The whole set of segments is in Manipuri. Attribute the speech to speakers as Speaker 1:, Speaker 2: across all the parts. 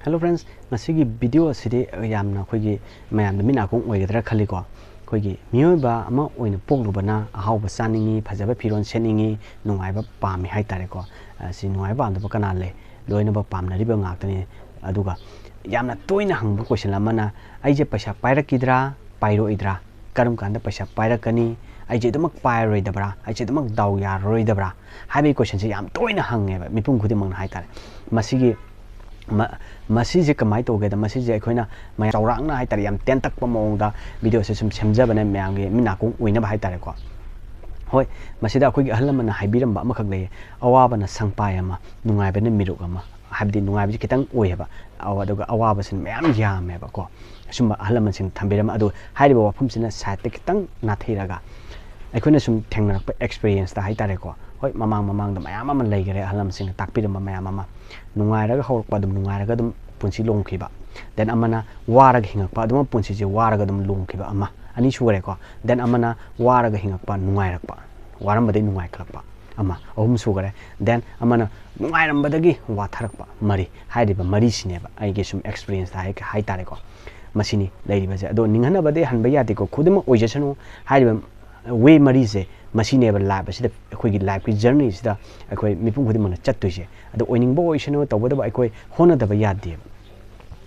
Speaker 1: Hello friends, ngasigi video asidi yamna khoigi mayam mina kong oigedra khali ko khoigi myoiba ama oina poglubana ahawba saningi phajaba phiron seningi nungaiba pami haitare ko si nungaiba amda kana le loina ba pamnari ba ngaktani aduga yamna toina hangba question lamana aije paisa pairakidra pairoidra karum kanda paisa pairakani aije dumak pairoidabra aije dumak daw yaroidabra habi question se yam toina hangeba mipum khudi mangna haitare masigi masih kamai togeda masih akhona ma chaurangna haitare yam tentak pa mongda video se sum semjabane mayamge mina kong oina ba haitare ko hoi masida akhoi ahalamana haibiramba amakak le awabana sangpai ama nungaibana miruk ama habdi nungaibji kitang oiheba awaduga awaba sin mayam yameba ko sumba ahalamansin thambirama adu hairiba wafumsina site kitang nathiraga akhona sum thengnarakpa experience ta haitare ko hoi mamang da mayam ama leigare ahalamsing takpirama mayam ama nungairaga hawrpa dum nungairaga dum punsi longkhiba then amana waraga hingakpa dum punsi je waraga dum longkhiba ama ani sure ko then amana waraga hingakpa nungairakpa warambadai nungaiklakpa ama ahum sugare then amana nungairambadagi watharakpa mari hairiba mari sineba aige sum experience ta haitare ko masini leiriba je ado ninghana bade hanba yate ko khuduma oijasanu hairiba way mari je masineba live asida akhoi live ki journey sida akhoi mipum khudi mana chattoise ado oining bo oisano tawada ba akhoi hona da ba yade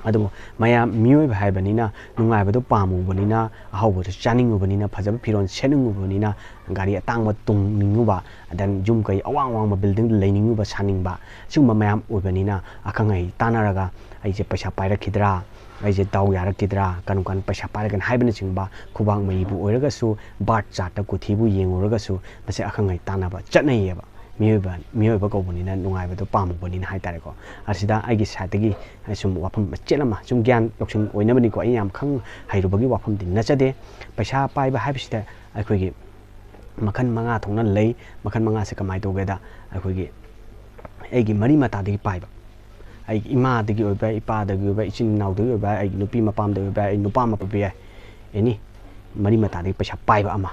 Speaker 1: ado maya mioi bhai banina nungai ba do pamu banina ahau bo chaning banina phajab phiron sening banina gari atang ba tung ningu ba dan jum kai awang wang ba building leiningu ba saning ba sum mayam obanina akangai tanaraga aije paisa pairakidra aije daw yarakidra kanum kan paisa pairagan haibana chingba khubang mai bu oiraga su bat chata kuthibu yenguraga su base akangai tanaba chatnaiba miyoba ko bonina nungai ba do pamu bonina haitare ko asida aigi satagi sum wafam chelama sum gyan loksing oinabani ko ayam khang hairubagi wafam din nachade paisa paiba haibisida akoigi makhan manga thongna lei makhan manga se kamai togeda akoigi aigi mari mata dagi paiba ai ima dagi oiba ipa dagi oiba ichin naw dagi oiba ai nupi mapam dagi oiba ai nupa mapabi ai eni mari mata dagi paisa paiba ama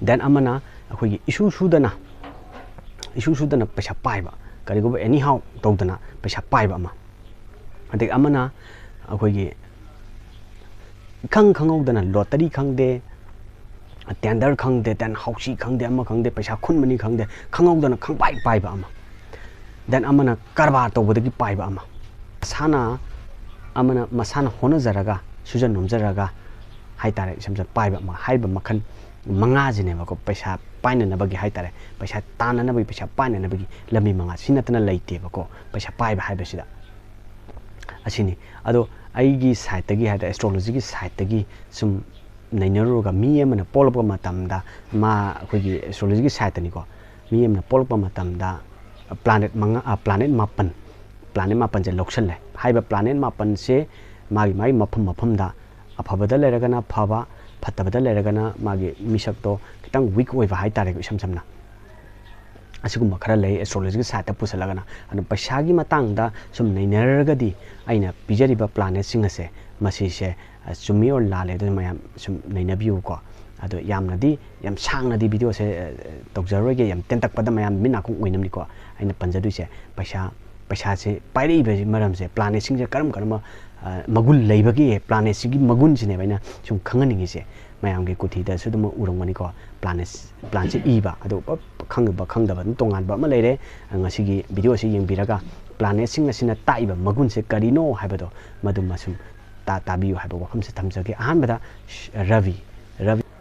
Speaker 1: then amana akoigi isu sudana paisa paiba karigoba anyhow tawdana paisa paiba ama adik amana akoigi khangawdana lottery khangde tender khangde then hausi khangde ama khangde paisa khunmani khangde khangawdana khangpai paiba ama then amana karbar tawbadagi paiba ama masana hona jaraga sujan nomjaraga haitare samja paiba ma haiba makhan manga jineba ko paisa paina nabagi haitare paisa tana nabagi paisa paina nabagi lami manga sinatana leiteba ko paisa paiba haiba sida asini ado aigi site gi haida astrology gi site gi sum nainaruga mi amana polpa matamda ma akogi astrology gi site ni ko mi amana polpa matamda planet mapan je loksal le haiba planet mapan se magi mafam da afabada leragana phaba phatabada leragana magi misak to kitang weak oiba haitare ko samsamna asigum khara lei astrology site pusalagana anu paisagi matangda sum nainaragadi aina pijariba planet singase masi se chumi or lale do mayam sum nainabiu ko ado yamnadi yam sangnadi video se tokjaroge yam tentak pada mayam mina kong oinamni ko aina panjadu se paisa se pairei be maram se planet sing je karam magul leibagi planet sigi magun sine baina sum khangani se mayam ge kuthi da sudum urangmani ko planet se iba ado khangda ba tongan ba ma leire ngasigi video se yengbiraga planet sing asina taiba magun se karino haibado madum masum tabiu haiba wafam se thamjage ahanbada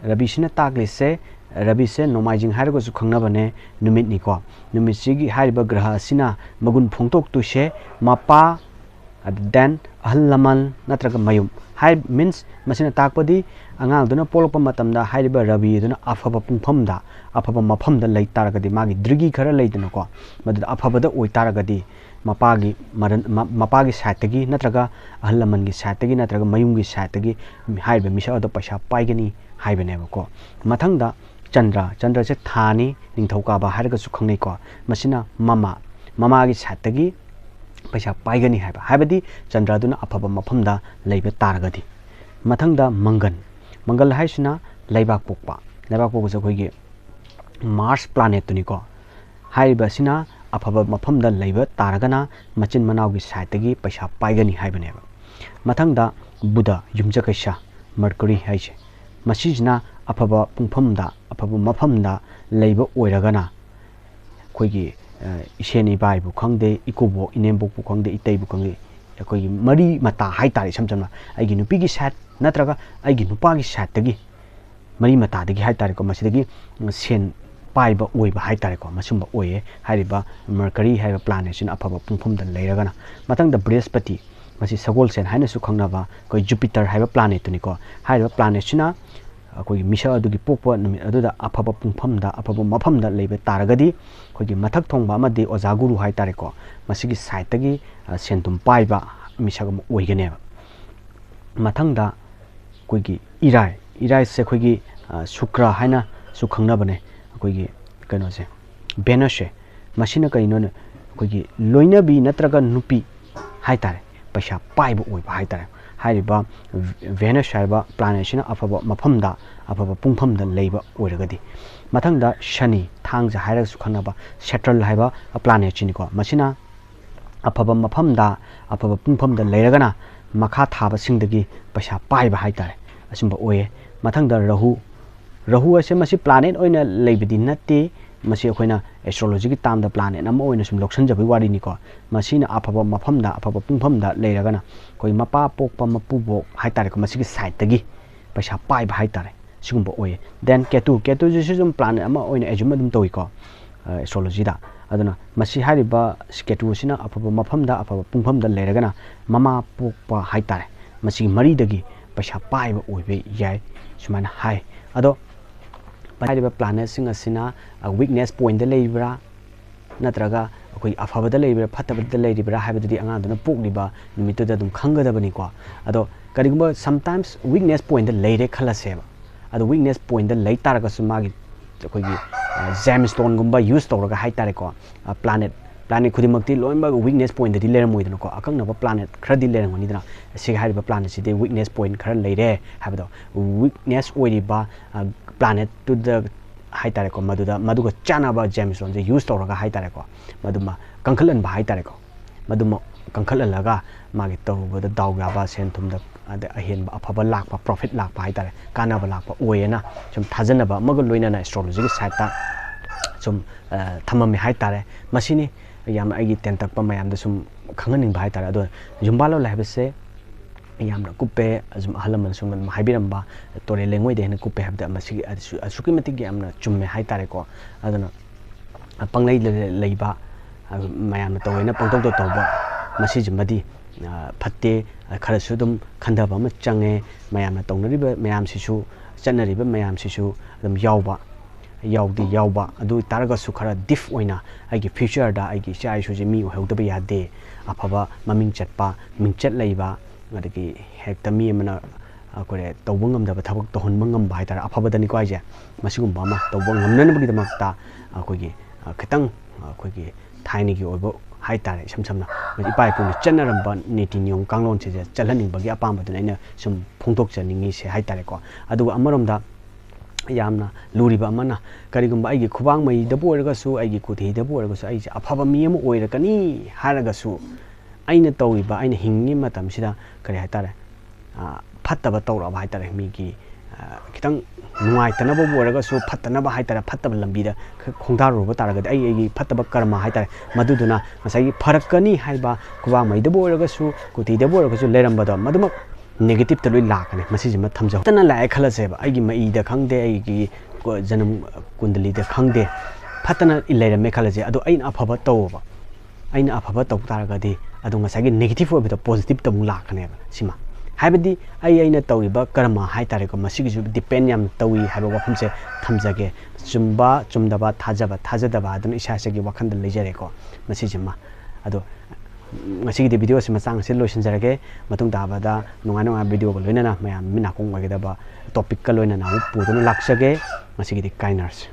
Speaker 1: rabi sina tagli se rabi se nomaijing hairgo su khangnabane numit ni ko numit sigi haiba graha sina magun phongtok tu se mapa then ahal lamal natraga mayum hai means masina takpadi angang duna polpa matamda haiba rabi duna afaba pungphamda afaba mafamda lei taragadi magi drigi khara leiduna ko madu afabada oi taragadi mapagi satagi natraga ahal laman gi satagi natraga mayum gi satagi haiba misa oda paisa paigani haibaneba ko mathangda chandra se thani ningthauka hairaga su khangnei ko masina mama gi satagi paisa paigani haibadi chandra duna afaba mafamda leiba taragadi mathangda mangal haisina leibak pokpa se khoi gi mars planet tuni ko haiba sina afaba mafamda leiba taragana machin manaugi saitagi paisa paigani haibneba mathangda buddha yumjakaisa mercury haise masijna afaba pungphamda afaba mafamda leiba oiragana koigi iseni bai bu khangde ikubo inembo bu khangde itei bu khangde koigi mari mata haitari samjamna aigi nupi gi sat natraga aigi nupa gi sat tagi mari mata dagi haitari ko masidagi sen paiba oiba haitari ko masumba oye hariba mercury haiba planet sin afaba pungphamda leiragana mathangda brihaspati masi sagol sen haina su khangnaba koi jupiter haiba planet tuni ko haiba planet sina koi misa adugi pokpa numi aduda afaba pungphamda afaba mafamda leiba taragadi koi mathak thongba amadi oja guru haitari ko masigi site tagi sentum paiba misa gam oiganeba mathangda koi irai se koi shukra haina su khangnabane koi kano se venus se masina kaino koi loinabi natraga nupi haitare paisa paiba oiba haitare hariba venus haiba planet sina afaba mafamda afaba pungphamda leiba oiragadi mathangda shani thangja haira su khanaba saturn haiba planet chini ko masina afaba mafamda afaba pungphamda leiragana makha thaba singdagi paisa paiba haitare asumba oye mathangda rahu ase masi planet oina leibidi natte masi akoina astrology gi tamda planet am oina sum loksan jabi wari ni ko masina afaba mafamda afaba pungphamda leiragana koi mapa pokpa mapubo haitare ko masi gi site tagi paisa paiba haitare sigumba oye then ketu ji sum planet am oina ejuma dum toy ko astrology da aduna masi hariba ketu sina afaba mafamda afaba pungphamda leiragana mama pokpa haitare masi mari dagi paisa paiba oibe yai sumana hai ado hariba planet sing asina weakness point de leibra natraga koi afabada leibra phatabada leibra haibadadi angaduna pokliba numito da dum khangadabani ko ado karigumba sometimes weakness point de leire khalaseba ado weakness point de lei taraga sumagi koi gemstone gumba use toraga haitare ko planet khudimakti loimba weakness point de leiramoidana ko akangna planet khradi leirangoni dana sig hariba planet si de weakness point khara leire habado weakness oiriba planet to the haitare ko maduga chanaba gemstone je use toraga haitare ko maduma kankhalan ba haitare ko maduma kankhalalaga magi tawbada dawga ba sentum da ade ahen ba afaba lakpa profit lakpa haitare kanaba lakpa oyena sum thajanaba maga loinana astrology gi saita sum thamami haitare masini yam agi tentakpa mayam da sum khanganing ba haitare ado jumbalo labse yamna kupe azum ahalaman sum haibiramba tore lengoi de kupe habda masigi asuki matik yamna chumme haitare ko adana panglai leiba mayamna toina pangtok to toba masi jumadi phatte kharasu dum khandaba ma change mayamna tongnariba mayam sisu chanariba mayam sisu dum yawba adu taraga su khara diff oina agi future da agi chai su ji mi hodaba yade afaba maming chatpa mingchat leiba adagi hekta mi mana akore tawbangam da thabak to hon mangam bai tar afabadani ko aje masigum bama tawbangam nan bagi damakta akogi khitang akogi thaini gi obo hai tar samsamna ipai pu channaram ban niti nyong kanglon che chalhaning bagi apam baduna ina sum phongtok chaningi se hai tar ko adu amarom da yamna luriba amana karigumba aigi khubang mai da boiraga su aigi kuthi da boiraga su aigi afaba mi am oirakani haraga su aina tawriba aina hingi matam sida kare haitare phattaba tawraba haitare migi kitang nuai tanaba boraga su phattanaba haitare phattaba lambida khongdaruba taraga ai phattaba karma haitare maduduna masai pharakani haiba kuba maida boraga su kuti da boraga su lerambada maduma negative ta loi lakane masi jima thamja tana lae khalaseba ai gi mai da khangde ai gi janam kundali da khangde phattana ilairame khalaje ado aina afaba tawba aina afaba taw taragadi adu ngasagi negative obi positive tamu lakane sima haibadi aina tawriba karma haitare ko masigi ju depend yam tawi haiba wafamse thamjage chumba chumdaba thajadaba adun isasagi wakhanda lejare ko masijima ado ngasigi video sima sang se loisinjarage matung dabada nunga video ko loinana mayam mina kong wagedaba topic ka loinana puduna laksage ngasigi kainars